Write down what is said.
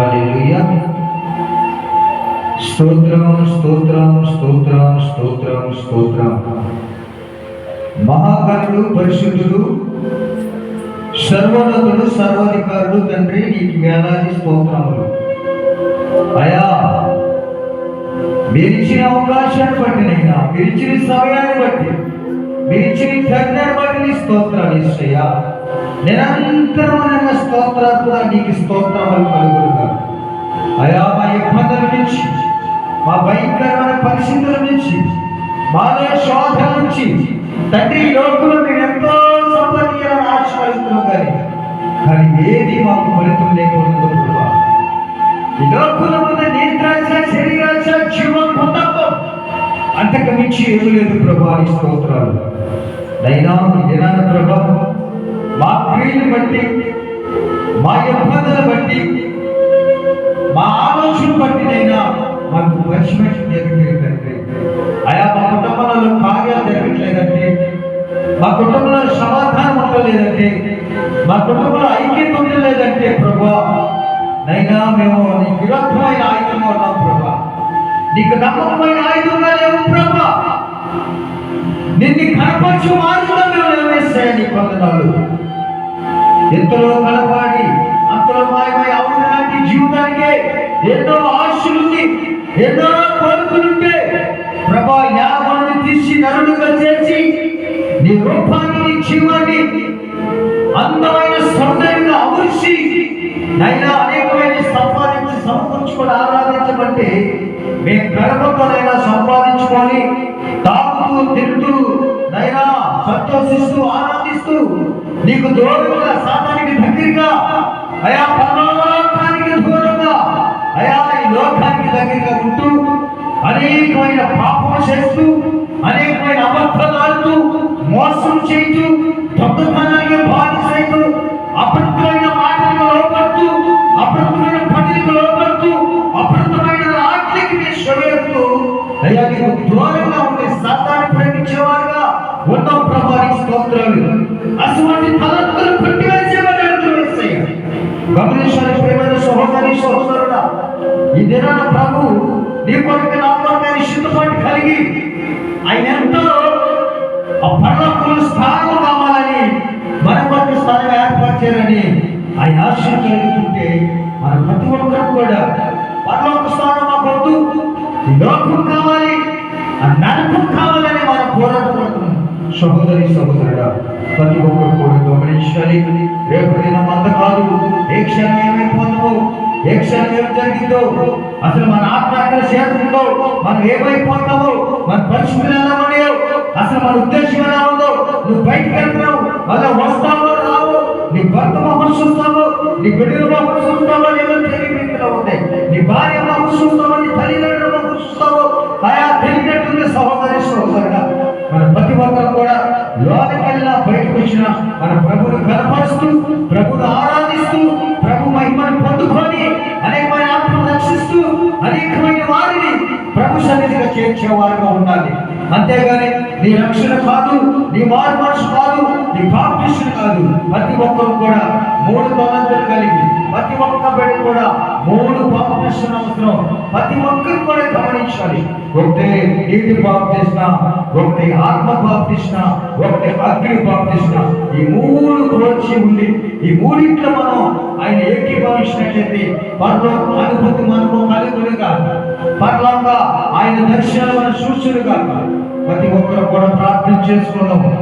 హల్లెలూయా. స్తోత్రం స్తోత్రం స్తోత్రం స్తోత్రం స్తోత్రం. మహాగణుడు, పరిశుద్ధుడు, సర్వోన్నతుడు, సర్వాధికారుడు తండ్రి, నీకు వేలాది స్తోత్రములు అయా. మీరిచ్చిన అవకాశాన్ని బట్టి నైనా, మీరిచ్చిన సమయాన్ని బట్టి, మీరిచ్చిన కరుణను బట్టి నీ స్తోత్రాలు ఇస్తాయా. నిరంతరమైన స్తోత్రాలు నీకు స్తోత్రములు కలుగురుగా అయా. మా ఇబ్బందుల నుంచి, మా భయంకరమైన పరిస్థితుల నుంచి, మాలో శోధన నుంచి తండ్రి, లోకంలో మీరు ఎంతో సంపదీయాలని ఆశీర్వదిస్తున్నాం కానీ ఏది మాకు ఫలితం లేకుండా ప్రభా. ఈ లోకంలో ఉన్న నేత్రాశ, శరీరాశ, జీవం పొందడం అంతకు మించి ఏమీ లేదు ప్రభా. నీ స్తోత్రాలు నైనా. ఈ దినాన ప్రభా, మా క్రియలు బట్టి, మా ఇబ్బందులు బట్టి, మా ఆలోచన బట్టి నైనా మాకు పరిశ్రమ జరగలేదంటే అయా, మా కుటుంబంలో కార్యాలు జరగట్లేదంటే, మా కుటుంబంలో సమాధానం ఉండలేదంటే, మా కుటుంబంలో ఐక్యత ఉండలేదంటే ప్రభా నైనా మేము నీకు విరుద్ధమైన ఆయుధంగా ఉన్నాం ప్రభా. నీకు నమ్మకమైన ఆయుధంగా లేవు ప్రభా. నిన్ను కనపరచు మార్గంలో మేము నిలవేస్తాయి. నీ వందనాలు. ఎంతలో కనపాడి అంతలో మాయమై అవును లాంటి జీవితానికే ఎన్నో ఆశలుంది, ఎన్నో కోరుకులుంటే ప్రభా, జ్ఞానాన్ని తీసి నరుడుగా చేసి నీ రూపాన్ని, నీ జీవాన్ని అందమైన సౌందర్యంగా అమర్చి నైనా అనేకమైన సంపాదించి సమకూర్చుకొని ఆరాధించబట్టి మేము గర్వంతోనైనా సంపాదించుకొని తాగుతూ తింటూ నైనా సంతోషిస్తూ ఆనందిస్తూ నీకు దూరంగా, సాతానికి దగ్గరగా అయా, పరలోకానికి దూరంగా అయా, ఈ లోకానికి దగ్గరగా ఉంటూ అనేకమైన పాపం చేస్తూ, అనేకమైన అబద్ధాలు ఆడుతూ, మోసం చేస్తూ, దొంగతనానికి బాధిస్తూ, అపవిత్రమైన మాటలకు లోపడుతూ, అపవిత్రమైన పనులకు లోపడుతూ, అపవిత్రమైన ఆటలకి మీరు శ్రవేస్తూ అయ్యా, నీకు దూరంగా ఉండే సాతాన్ని ప్రేమించేవారుగా ఉన్నాం ప్రభా. నీ స్తోత్రాలు. అటువంటి తలంతులు పట్టివేసేవారు వేస్తాయి. గమనించాలి ప్రేమైన సహోదరి, సహోదరుడా, ఈ దినాన ప్రభు నీ కొరకు, నా కొరకు సిద్ధపాటు కలిగి ఆయన ఎంతో ఆ పరలోకం స్థానం కావాలని, మన కొరకు స్థానం ఏర్పరిచారని ఆయన ఆశ కలుగుతుంటే మన ప్రతి ఒక్కరు కూడా పరలోక స్థానం మాకొద్దు, ఈ లోకం కావాలి, ఆ నరకం కావాలని మనం పోరాటపడుతున్నాం. సహోదరి, సహోదరుడా, ప్రతి ఒక్కరు కూడా గమనించాలి. రేపు దినం అంత కాదు, ఏ క్షణం ఏమైపోతుందో, ఏ క్షణం ఏం జరిగిందో, అసలు మన ఆత్మ ఎక్కడ చేరుతుందో, మనం ఏమైపోతామో, మన పరిస్థితులు ఎలా ఉన్నాయో, అసలు మన ఉద్దేశం ఎలా ఉందో, నువ్వు బయటకు వెళ్తున్నావు, మళ్ళీ వస్తావో రావో, నీ భర్త మొహం చూస్తావో, నీ బిడ్డల మొహం చూస్తావో, లేదో తెలియకుండా ఉంటాయి. నీ భార్య మొహం చూస్తావో, నీ తల్లిదండ్రుల మొహం చూస్తావో, ఆయా తెలియనట్టుంది. సహోదరి, సహోదరుడా, మన ప్రతి ఒక్కరు కూడా లోకకెళ్ళా బయటకు వచ్చిన మన ప్రభువును కనపరుస్తూ, ప్రభువును ఆరాధిస్తూ, ప్రభు మహిమను పొందుకొని అనేకమైన ఆత్మను రక్షిస్తూ, అనేకమైన వారిని ప్రభు సన్నిధిగా చేర్చేవారుగా ఉండాలి. అంతేగాని నీ రక్షణ కాదు, నీ మారు మనసు కాదు, నీ బాప్టిస్టులు కాదు. ప్రతి ఒక్కరు కూడా 3 తలంతులు కలిగి, ప్రతి ఒక్క బిడ్డ కూడా 3 బాప్టిస్టులు అవసరం. ప్రతి ఒక్కరు కూడా గమనించాలి. ఒకటి నీటి బాప్టిస్మ, ఒకటి ఆత్మ బాప్టిస్మ, ఒకటి అగ్ని బాప్టిస్మ. ఈ 3 కోర్చి ఉండి ఈ మూడింట్లో మనం ఆయన ఏకీభవించినట్లయితే పరలోక అనుభూతి మనకు కలుగులుగా, పరలోక ఆయన దర్శనాలు మనం చూసులుగా ప్రతి ఒక్కరు కూడా ప్రార్థన చేసుకున్నాము.